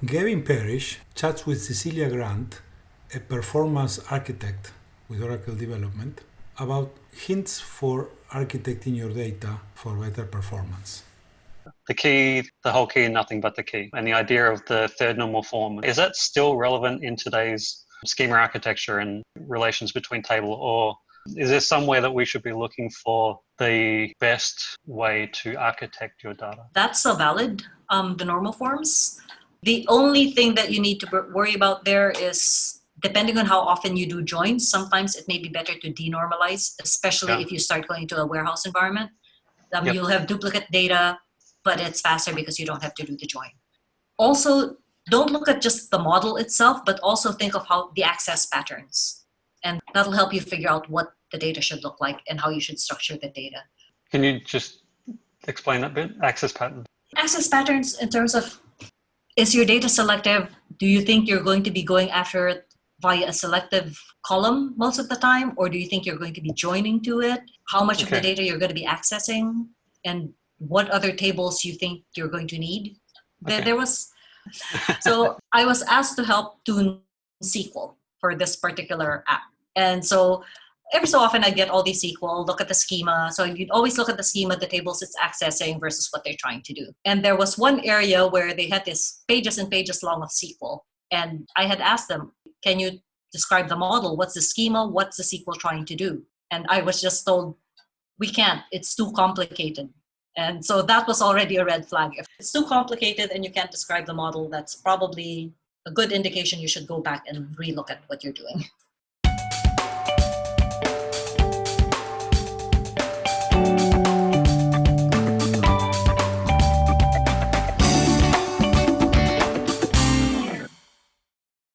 Gavin Parish chats with Cecilia Grant, a performance architect with Oracle Development, about hints for architecting your data for better performance. The key, the whole key and nothing but the key. And the idea of the third normal form, is that still relevant in today's schema architecture and relations between table, or is there somewhere that we should be looking for the best way to architect your data? That's so valid, the normal forms. The only thing that you need to worry about there is, depending on how often you do joins, sometimes it may be better to denormalize, especially if you start going to a warehouse environment. You'll have duplicate data, but it's faster because you don't have to do the join. Also, don't look at just the model itself, but also think of how the access patterns. And that'll help you figure out what the data should look like and how you should structure the data. Can you just explain that bit? Access patterns. Access patterns in terms of, is your data selective? Do you think you're going to be going after it via a selective column most of the time? Or do you think you're going to be joining to it? How much of the data you're going to be accessing? And what other tables you think you're going to need? There was... So I was asked to help tune SQL for this particular app. And so every so often I get all these SQL, look at the schema. So you'd always look at the schema, the tables it's accessing versus what they're trying to do. And there was one area where they had this pages and pages long of SQL. And I had asked them, can you describe the model? What's the schema? What's the SQL trying to do? And I was just told, we can't, it's too complicated. And so that was already a red flag. If it's too complicated and you can't describe the model, that's probably a good indication you should go back and relook at what you're doing.